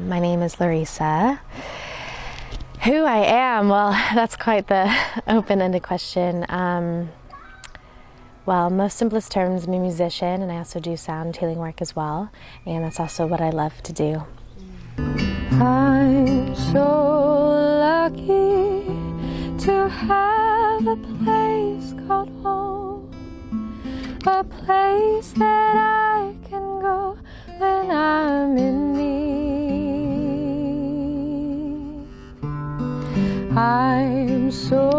My name is Larisa. Who I am? Well, that's quite the open-ended question. Well, most simplest terms, I'm a musician, and I also do sound healing work as well, and that's also what I love to do. I'm so lucky to have a place called home, a place that I can go when I'm in need. I'm so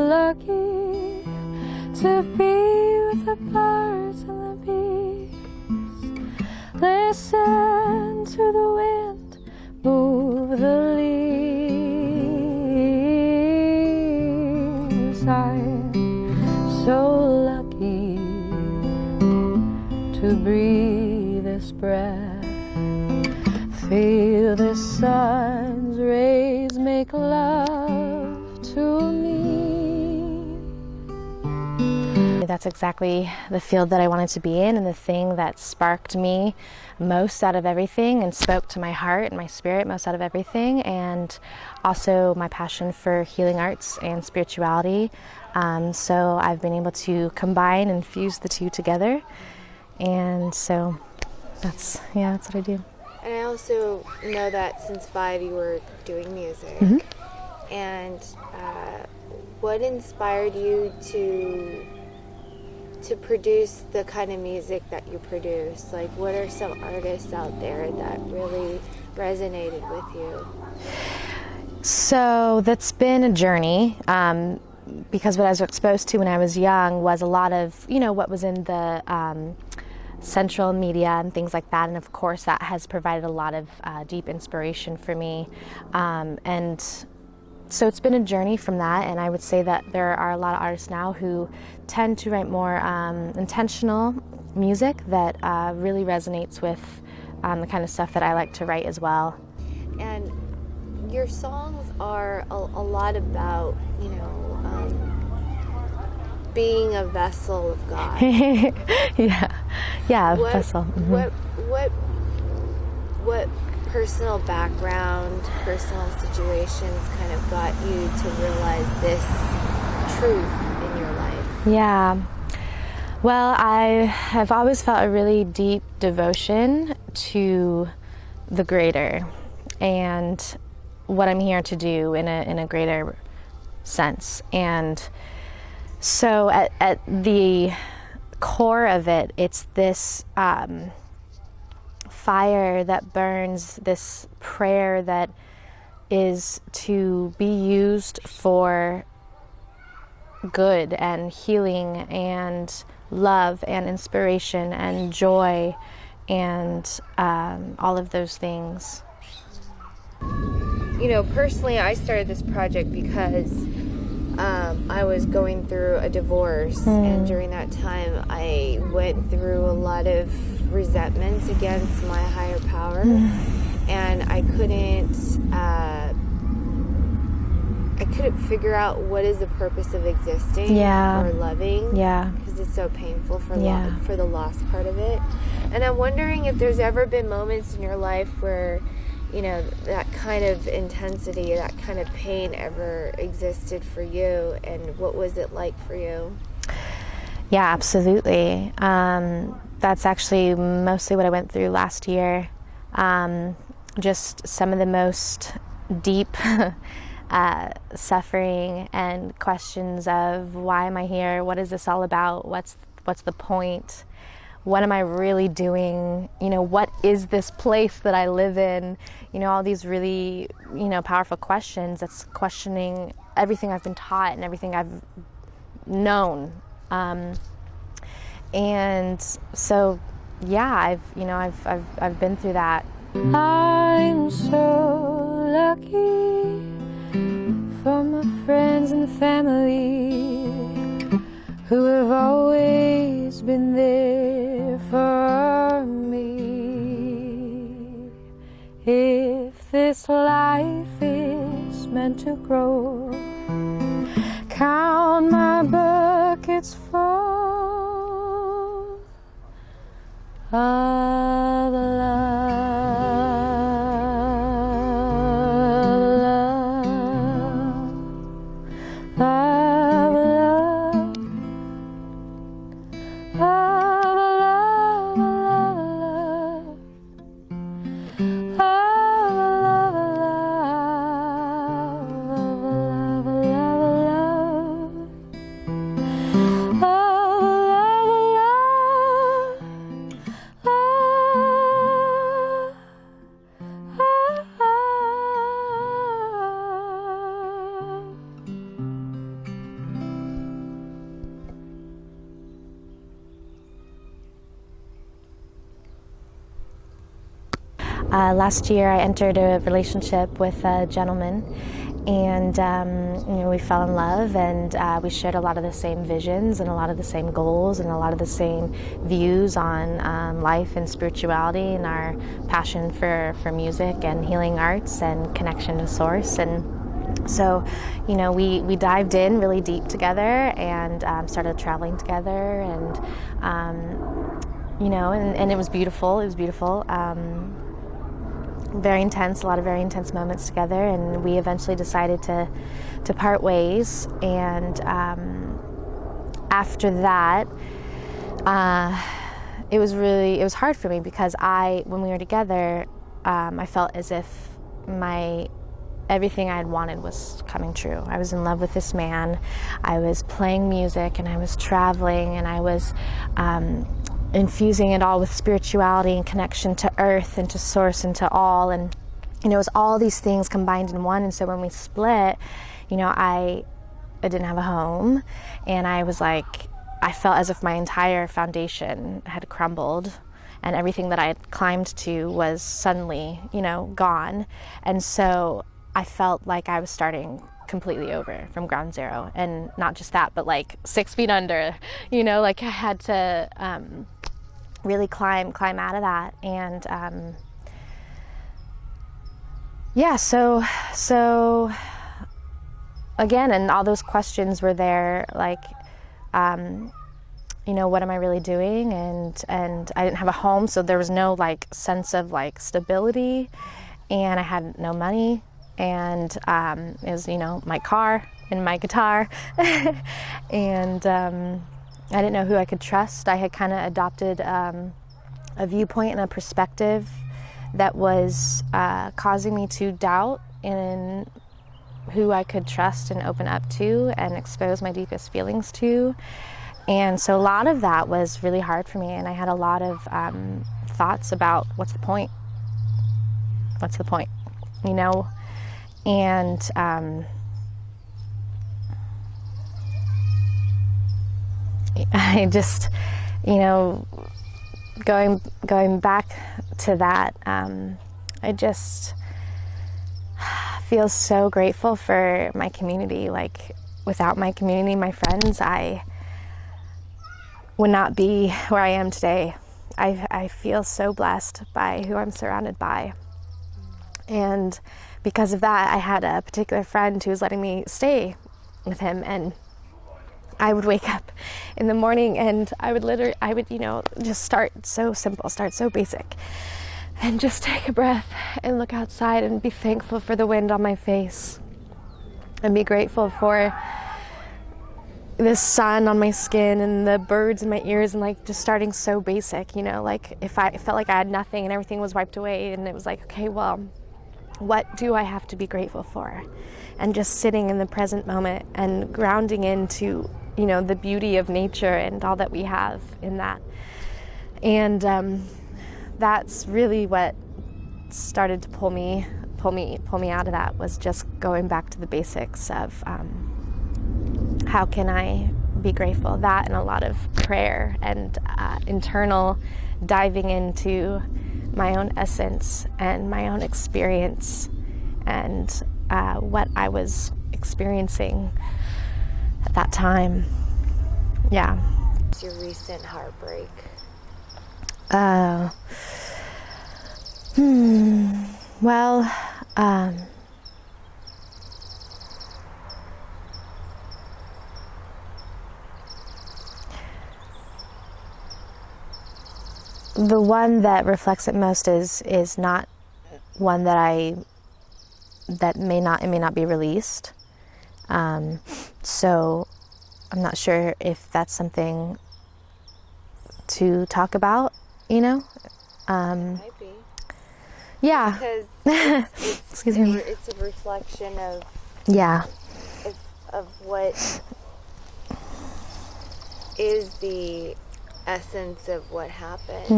lucky to be with the birds and the bees, listen to the wind move the leaves. I'm so lucky to breathe this breath, feel the sun's rays make love to me. That's exactly the field that I wanted to be in, and the thing that sparked me most out of everything and spoke to my heart and my spirit most out of everything, and also my passion for healing arts and spirituality. So I've been able to combine and fuse the two together, and so that's what I do. And I also know that since 5 you were doing music. Mm-hmm. And what inspired you to produce the kind of music that you produce? Like, what are some artists out there that really resonated with you? So that's been a journey, because what I was exposed to when I was young was a lot of, what was in the central media and things like that, and of course that has provided a lot of deep inspiration for me, and so it's been a journey from that. And I would say that there are a lot of artists now who tend to write more intentional music that really resonates with the kind of stuff that I like to write as well. And your songs are a lot about, being a vessel of God. yeah, vessel. Mm-hmm. What personal background, personal situations kind of got you to realize this truth in your life? Yeah. Well, I have always felt a really deep devotion to the greater and what I'm here to do in a greater sense. And so at the core of it, it's this fire that burns, this prayer that is to be used for good and healing and love and inspiration and joy and all of those things. Personally, I started this project because I was going through a divorce, and during that time I went through a lot of resentments against my higher power, and I couldn't figure out what is the purpose of existing or loving, because it's so painful for the lost part of it. And I'm wondering if there's ever been moments in your life where that kind of intensity, that kind of pain ever existed for you, and what was it like for you? Yeah, absolutely. That's actually mostly what I went through last year. Just some of the most deep suffering and questions of, why am I here? What is this all about? What's the point? What am I really doing? What is this place that I live in? All these really, powerful questions. That's questioning everything I've been taught and everything I've known. And so, I've been through that. I'm so lucky for my friends and family who have always been there for me. If this life is meant to grow, count my buckets full of love. last year I entered a relationship with a gentleman, and we fell in love, and we shared a lot of the same visions and a lot of the same goals and a lot of the same views on life and spirituality, and our passion for music and healing arts and connection to source. And so, we dived in really deep together and started traveling together, and and it was beautiful. It was beautiful. Very intense, a lot of very intense moments together, and we eventually decided to part ways. And after that, it was hard for me, because when we were together, I felt as if everything I had wanted was coming true. I was in love with this man. I was playing music, and I was traveling, and I was infusing it all with spirituality and connection to earth and to source and to all, and it was all these things combined in one. And so when we split, I didn't have a home, and I felt as if my entire foundation had crumbled, and everything that I had climbed to was suddenly gone. And so I felt like I was starting completely over from ground zero, and not just that, but 6 feet under, I had to really climb out of that. And so again, and all those questions were there, what am I really doing? And I didn't have a home, so there was no sense of stability, and I had no money, and it was my car and my guitar and I didn't know who I could trust. I had kind of adopted a viewpoint and a perspective that was causing me to doubt in who I could trust and open up to and expose my deepest feelings to. And so a lot of that was really hard for me, and I had a lot of thoughts about what's the point? What's the point? And I just, going back to that, I just feel so grateful for my community. Without my community, my friends, I would not be where I am today. I feel so blessed by who I'm surrounded by. And because of that, I had a particular friend who was letting me stay with him, and I would wake up in the morning, and I would just start so simple, start so basic, and just take a breath and look outside and be thankful for the wind on my face, and be grateful for the sun on my skin and the birds in my ears, and just starting so basic, if I felt like I had nothing and everything was wiped away, and it was okay, well, what do I have to be grateful for? And just sitting in the present moment and grounding into the beauty of nature and all that we have in that. And that's really what started to pull me out of that, was just going back to the basics of how can I be grateful. That, and a lot of prayer and internal diving into my own essence and my own experience, and what I was experiencing at that time. Yeah. What's your recent heartbreak? Well, the one that reflects it most is not one that may not be released. So I'm not sure if that's something to talk about, Might be. Yeah. Because it's Excuse me. It's a reflection of what is the essence of what happened.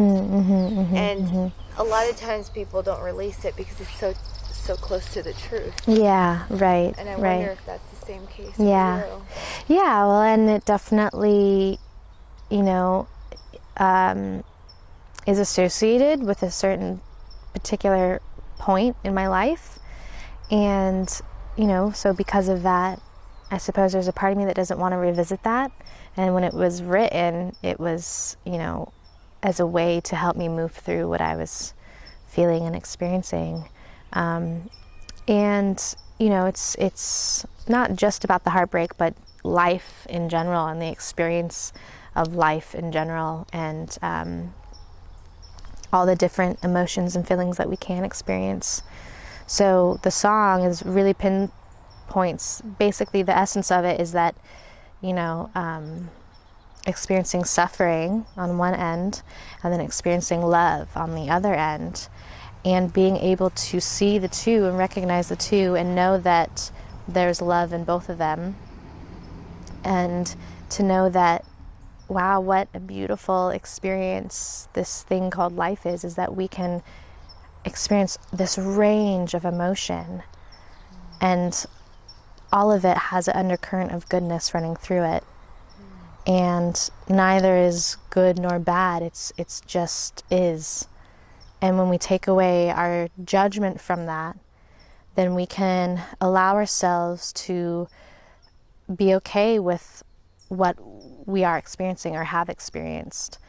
And a lot of times people don't release it because it's so close to the truth. Yeah, right. And I wonder if that's the same case for you. Yeah, well, and it definitely, is associated with a certain particular point in my life. And, you know, so because of that, I suppose there's a part of me that doesn't want to revisit that. And when it was written, it was, you know, as a way to help me move through what I was feeling and experiencing. And, you know, it's not just about the heartbreak, but life in general and the experience of life in general, and all the different emotions and feelings that we can experience. So the song is really pinpoints, basically the essence of it is that, you know, experiencing suffering on one end and then experiencing love on the other end, and being able to see the two and recognize the two and know that there's love in both of them, and to know that, wow, what a beautiful experience this thing called life is that we can experience this range of emotion, and all of it has an undercurrent of goodness running through it. And neither is good nor bad, it's just is. And when we take away our judgment from that, then we can allow ourselves to be okay with what we are experiencing or have experienced,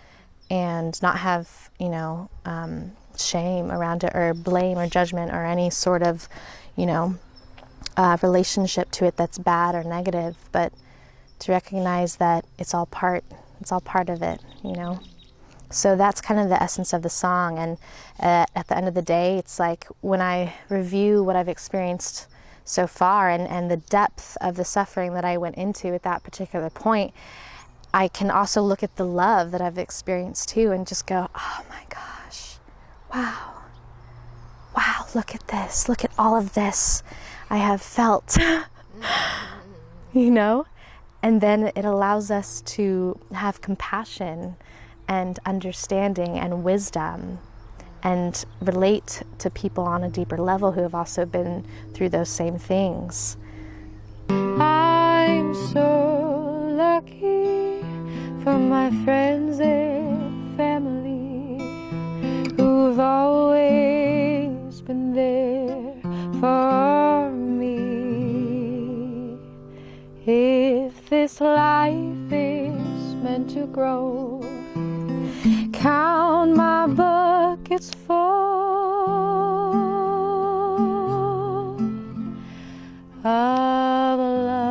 and not have, you know, shame around it, or blame or judgment, or any sort of, you know, relationship to it that's bad or negative, but to recognize that it's all part of it, you know. So that's kind of the essence of the song. And at the end of the day, it's like when I review what I've experienced so far, and the depth of the suffering that I went into at that particular point, I can also look at the love that I've experienced too, and just go, oh my gosh, wow, look at this, look at all of this I have felt, you know. And then it allows us to have compassion and understanding and wisdom, and relate to people on a deeper level who have also been through those same things. I'm so lucky for my friends and family who've always been there for me. If this life is meant to grow, count my buckets full of love,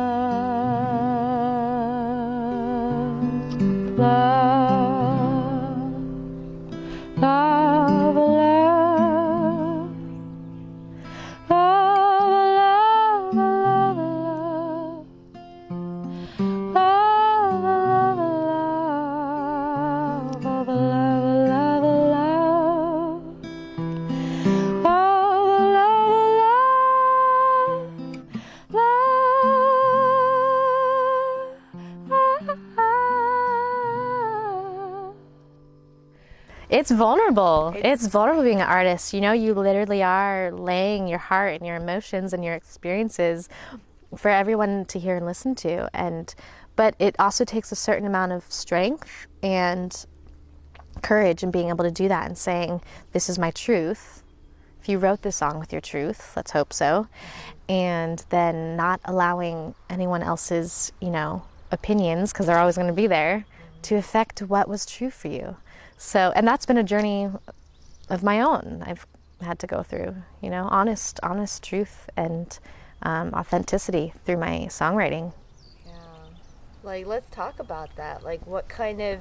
love, love, love, love, love, love, It's vulnerable. It's vulnerable being an artist. You know, you literally are laying your heart and your emotions and your experiences for everyone to hear and listen to. But it also takes a certain amount of strength and courage in being able to do that, and saying, this is my truth. If you wrote this song with your truth, let's hope so. And then not allowing anyone else's, you know, opinions, because they're always going to be there, to affect what was true for you. So, and that's been a journey of my own. I've had to go through, you know, honest truth and authenticity through my songwriting. Yeah. Like, let's talk about that. Like, what kind of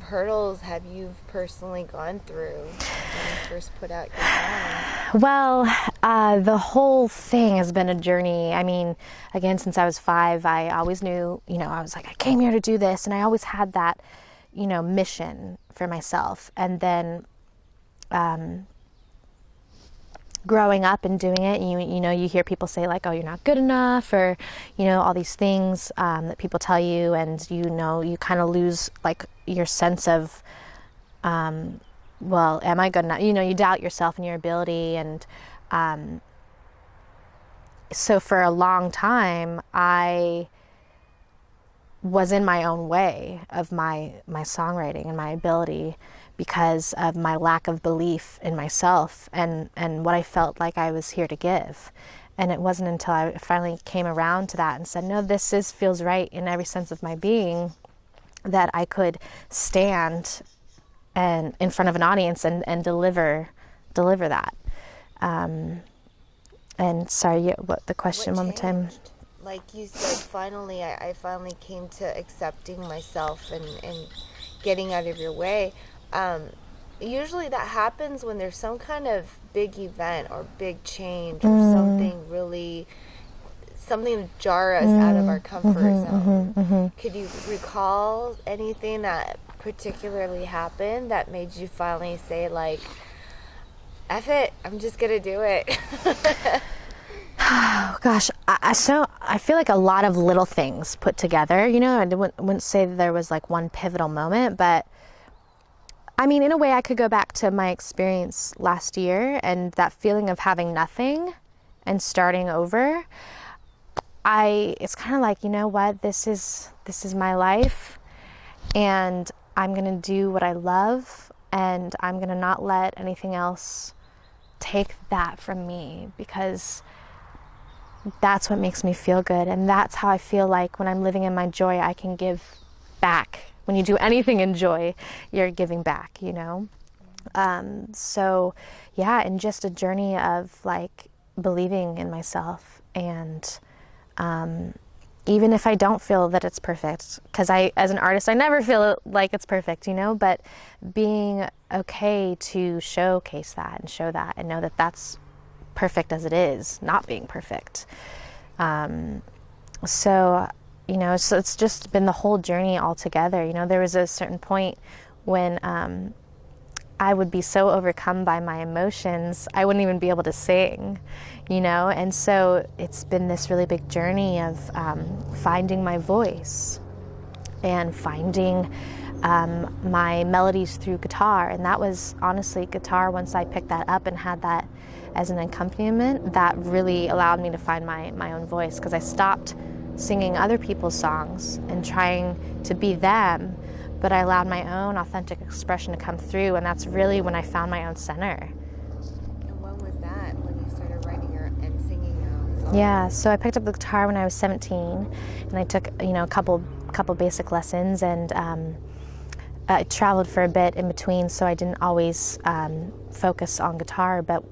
hurdles have you personally gone through when you first put out your songs? Well, the whole thing has been a journey. I mean, again, since I was 5, I always knew, you know, I was like, I came here to do this, and I always had that, you know, mission for myself. And then growing up and doing it, you know, you hear people say like, oh, you're not good enough, or, you know, all these things that people tell you, and, you know, you kind of lose like your sense of, well, am I good enough? You know, you doubt yourself and your ability. And so for a long time, I was in my own way of my songwriting and my ability, because of my lack of belief in myself and what I felt like I was here to give. And it wasn't until I finally came around to that and said, no, this feels right in every sense of my being, that I could stand and in front of an audience and deliver that. And sorry, what the question one more time? Like you said, finally, I finally came to accepting myself and getting out of your way. Usually that happens when there's some kind of big event or big change or something to jar us out of our comfort zone. Could you recall anything that particularly happened that made you finally say, like, F it, I'm just gonna do it? Oh, gosh, I feel like a lot of little things put together, you know. I wouldn't say that there was like one pivotal moment, but I mean, in a way I could go back to my experience last year and that feeling of having nothing and starting over. It's kind of like, you know what, this is my life, and I'm gonna do what I love, and I'm gonna not let anything else take that from me, because that's what makes me feel good. And that's how I feel like when I'm living in my joy, I can give back. When you do anything in joy, you're giving back, you know? So yeah, and just a journey of like believing in myself, and even if I don't feel that it's perfect, because as an artist, I never feel like it's perfect, you know, but being okay to showcase that and show that and know that that's perfect as it is, not being perfect. So, you know, so it's just been the whole journey all together. You know, there was a certain point when I would be so overcome by my emotions, I wouldn't even be able to sing, you know? And so it's been this really big journey of finding my voice and finding my melodies through guitar. And that was honestly guitar, once I picked that up and had that as an accompaniment, that really allowed me to find my own voice, because I stopped singing other people's songs and trying to be them, but I allowed my own authentic expression to come through, and that's really when I found my own center. And when was that, when you started writing and singing your own songs? Yeah, so I picked up the guitar when I was 17, and I took, you know, a couple basic lessons, and I traveled for a bit in between, so I didn't always focus on guitar. But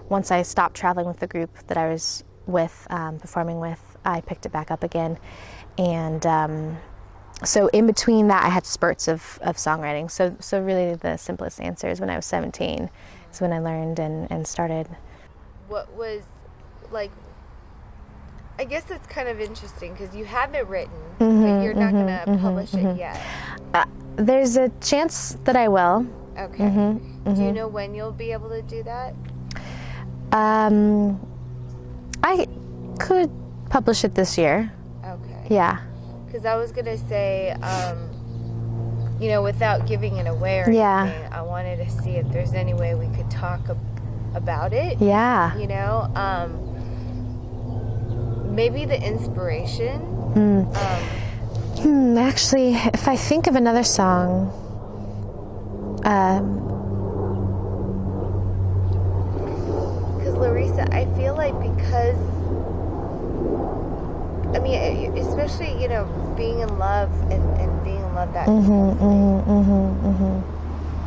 once I stopped traveling with the group that I was with, performing with, I picked it back up again. And so in between that, I had spurts of songwriting. So really the simplest answer is when I was 17 is when I learned and started. What was, like, I guess it's kind of interesting because you have it written, but you're not going to publish it yet. There's a chance that I will. Okay. Do you know when you'll be able to do that? I could publish it this year. Okay. Yeah. Because I was going to say, you know, without giving it away or anything, I wanted to see if there's any way we could talk about it. Yeah. You know, maybe the inspiration. Actually, if I think of another song, because Larisa, I feel like because, I mean, especially, you know, being in love and being in love that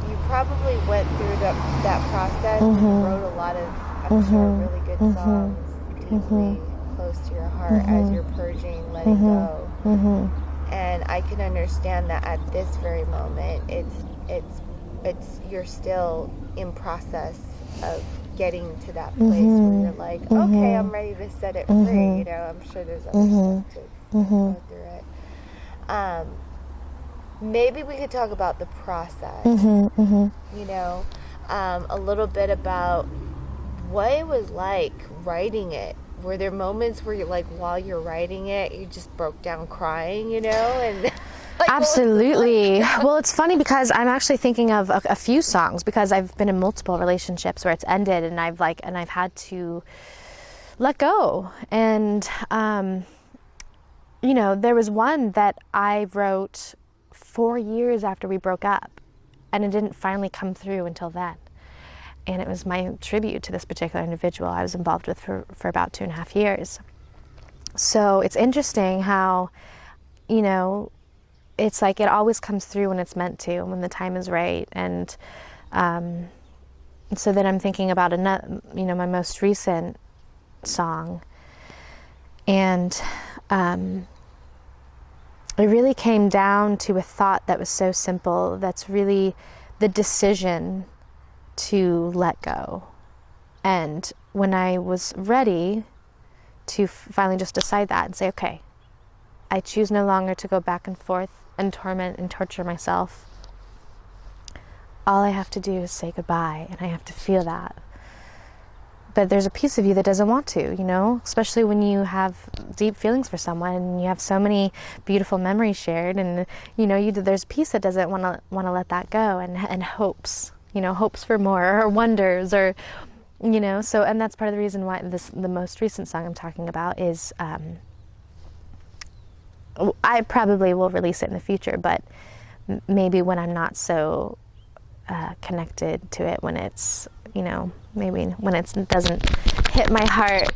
you probably went through that process and wrote a lot of, I'm sure, really good songs deeply close to your heart as you're purging, letting go. And I can understand that at this very moment, it's you're still in process of getting to that place where you're like, okay, I'm ready to set it free. You know, I'm sure there's other stuff to go through it. Maybe we could talk about the process. You know, a little bit about what it was like writing it. Were there moments where you, like, while you're writing it, you just broke down crying, you know? And like, absolutely. Well, it's funny because I'm actually thinking of a few songs, because I've been in multiple relationships where it's ended, and I've had to let go. And you know, there was one that I wrote 4 years after we broke up, and it didn't finally come through until then. And it was my tribute to this particular individual I was involved with for about 2.5 years. So it's interesting how, you know, it's like it always comes through when it's meant to, when the time is right. And so then I'm thinking about another, you know, my most recent song, and it really came down to a thought that was so simple. That's really the decision to let go. And when I was ready to finally just decide that and say, okay, I choose no longer to go back and forth and torment and torture myself. All I have to do is say goodbye, and I have to feel that. But there's a piece of you that doesn't want to, you know, especially when you have deep feelings for someone and you have so many beautiful memories shared, and you know, there's a piece that doesn't want to let that go, and hopes, you know, hopes for more, or wonders, or, you know. So, and that's part of the reason why the most recent song I'm talking about is, I probably will release it in the future, but maybe when I'm not so connected to it, when it's, you know, maybe when it doesn't hit my heart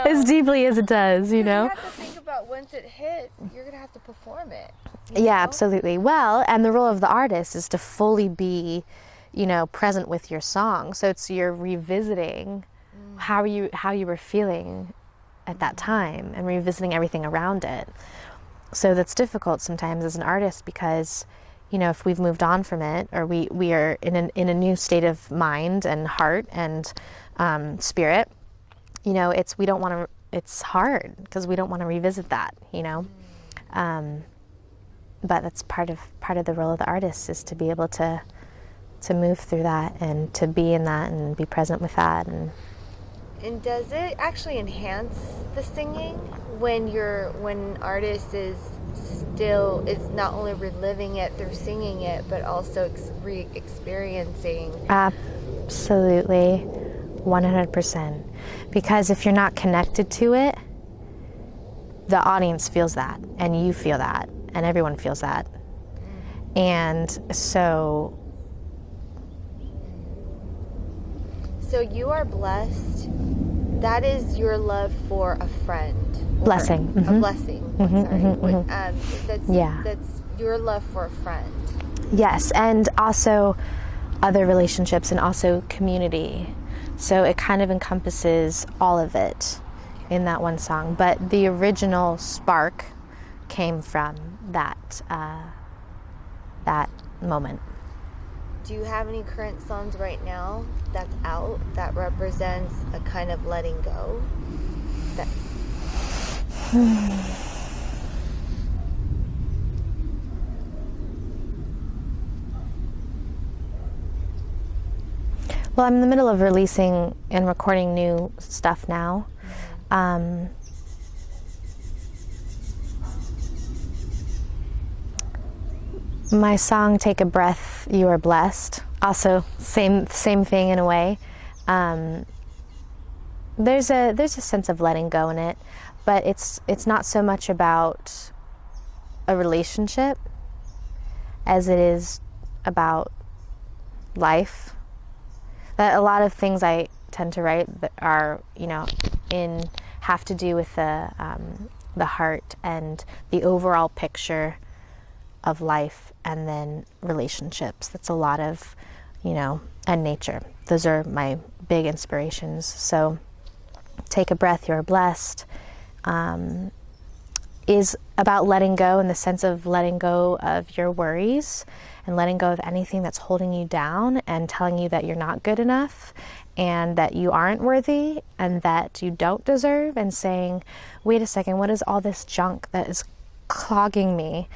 as deeply as it does, you know. You have to think about once it hits, you're gonna have to perform it. Yeah, absolutely. Well, and the role of the artist is to fully be, you know, present with your song. So it's you're revisiting how you were feeling at that time, and revisiting everything around it. So that's difficult sometimes as an artist, because, you know, if we've moved on from it, or we are in a new state of mind and heart and spirit, you know, it's hard because we don't want to revisit that, you know. But that's part of the role of the artist, is to be able to move through that and to be in that and be present with that. And does it actually enhance the singing when an artist is not only reliving it through singing it, but also re-experiencing? Absolutely, 100%. Because if you're not connected to it, the audience feels that, and you feel that, and everyone feels that. And so you are blessed. That is your love for a friend. Blessing. A blessing. That's your love for a friend. Yes, and also other relationships, and also community. So it kind of encompasses all of it in that one song. But the original spark came from that moment. Do you have any current songs right now that's out that represents a kind of letting go? Well, I'm in the middle of releasing and recording new stuff now. My song "Take a Breath, You Are Blessed," also same thing in a way. There's a sense of letting go in it, but it's not so much about a relationship as it is about life. That a lot of things I tend to write that are, you know, have to do with the heart and the overall picture of life, and then relationships. That's a lot of, you know, and nature. Those are my big inspirations. So "Take a Breath, You're Blessed" is about letting go, in the sense of letting go of your worries and letting go of anything that's holding you down and telling you that you're not good enough and that you aren't worthy and that you don't deserve, and saying, wait a second, what is all this junk that is clogging me?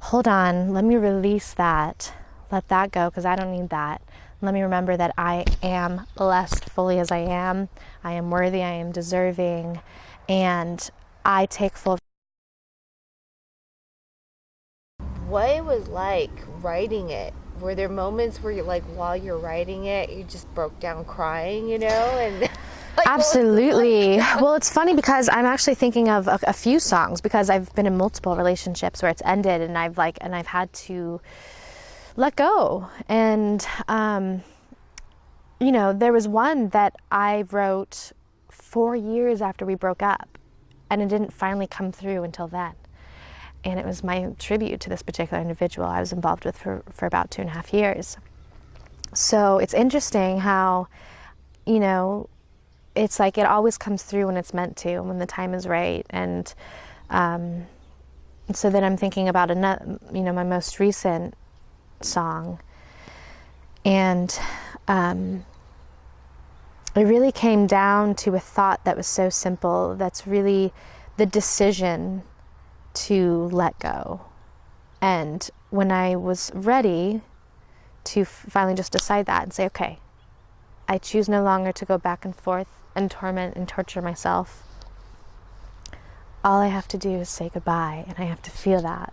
Hold on, let me release that, let that go, because I don't need that. Let me remember that I am blessed fully as I am worthy, I am deserving, and I take full. What it was like writing it? Were there moments where you, like, while you're writing it, you just broke down crying, you know? And Absolutely. Well, it's funny because I'm actually thinking of a few songs, because I've been in multiple relationships where it's ended, and I've had to let go. And you know, there was one that I wrote 4 years after we broke up, and it didn't finally come through until then. And it was my tribute to this particular individual I was involved with for about 2.5 years. So it's interesting how, you know, it's like it always comes through when it's meant to, when the time is right. And so then I'm thinking about another, you know, my most recent song. And it really came down to a thought that was so simple. That's really the decision to let go. And when I was ready to finally just decide that and say, okay, I choose no longer to go back and forth and torment and torture myself. All I have to do is say goodbye, and I have to feel that.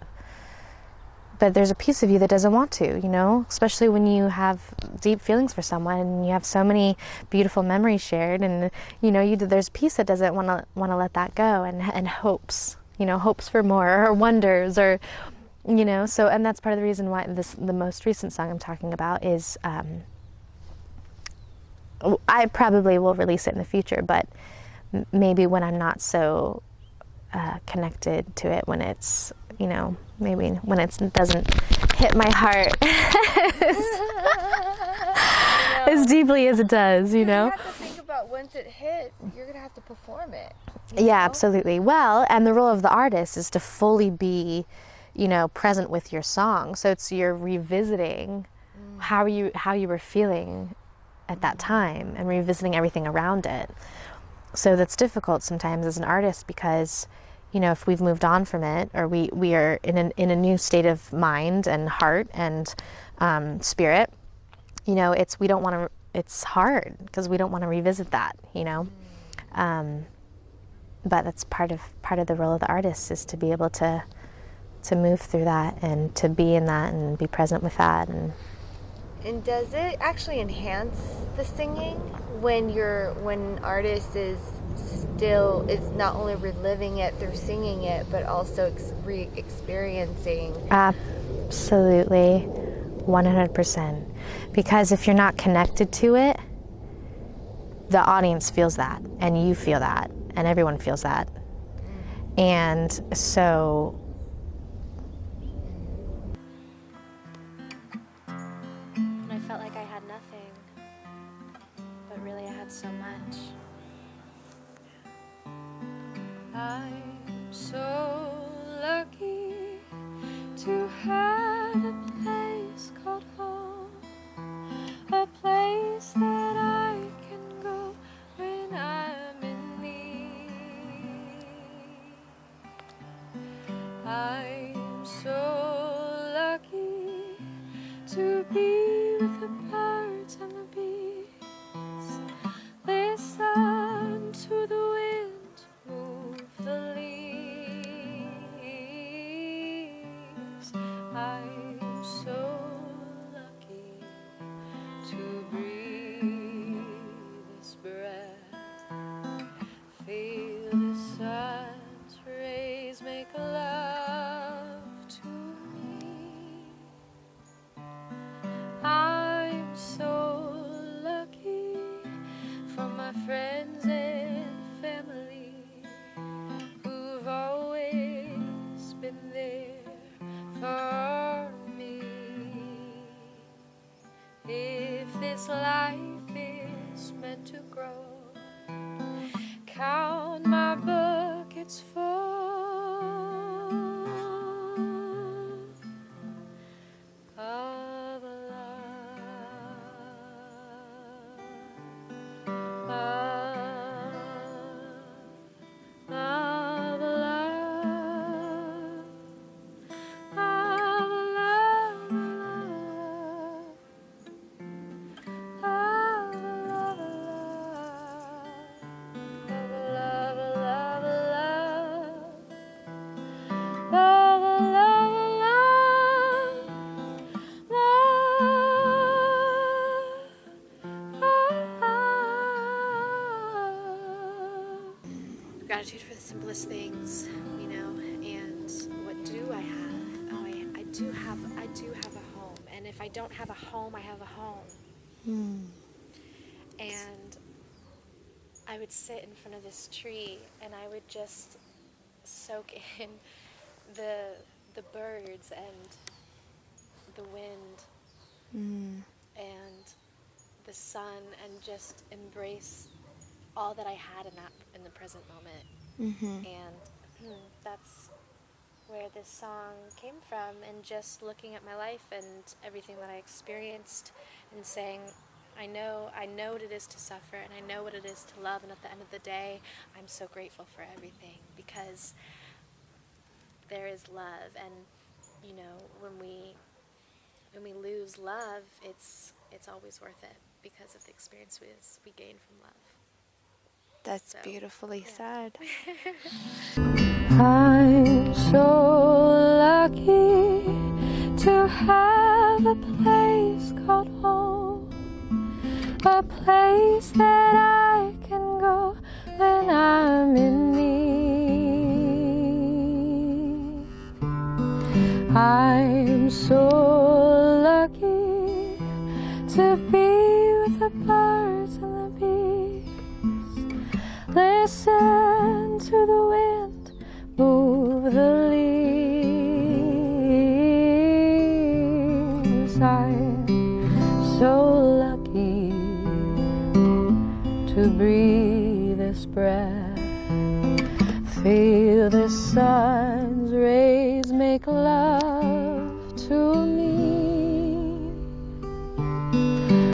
But there's a piece of you that doesn't want to, you know, especially when you have deep feelings for someone and you have so many beautiful memories shared, and you know, there's a piece that doesn't want to let that go, and hopes, you know, hopes for more, or wonders, or, you know. So, and that's part of the reason why the most recent song I'm talking about is, I probably will release it in the future, but maybe when I'm not so connected to it, when it's, you know, maybe when it doesn't hit my heart as deeply as it does, you know. You have to think about, once it hits, you're gonna have to perform it. Yeah, absolutely. Well, and the role of the artist is to fully be, you know, present with your song. So it's, you're revisiting how you were feeling at that time, and revisiting everything around it. So that's difficult sometimes as an artist, because, you know, if we've moved on from it, or we are in a new state of mind and heart and spirit, you know, it's hard because we don't want to revisit that, you know. But that's part of the role of the artist, is to be able to move through that, and to be in that, and be present with that. And does it actually enhance the singing when an artist is not only reliving it through singing it, but also re-experiencing? Absolutely, 100%. Because if you're not connected to it, the audience feels that, and you feel that, and everyone feels that. And so I felt like I had nothing, but really I had so much. I'm so lucky to have a place called home, a place that I can go when I'm in need. I'm so lucky to be with the birds and the bees, listen to the wind move the leaves. I'm so lucky to breathe this breath, feel the sun's rays make love to me. I'm so lucky for my friends and family who've always been there for me. If this life is meant to grow, count my buckets full of gratitude for the simplest things, you know. And what do I have? Oh, I do have a home. And if I don't have a home, I have a home. And I would sit in front of this tree and I would just soak in the birds and the wind and the sun, and just embrace all that I had in the present moment. And that's where this song came from, and just looking at my life and everything that I experienced and saying, I know what it is to suffer, and I know what it is to love, and at the end of the day, I'm so grateful for everything, because there is love. And you know, when we lose love, it's always worth it because of the experience we gain from love. That's beautifully said. I'm so lucky to have a place called home, a place that I can go when I'm in need. I'm so lucky to be with the birds and the bees, listen to the wind move the leaves. I'm so lucky to breathe this breath, feel the sun's rays make love to me.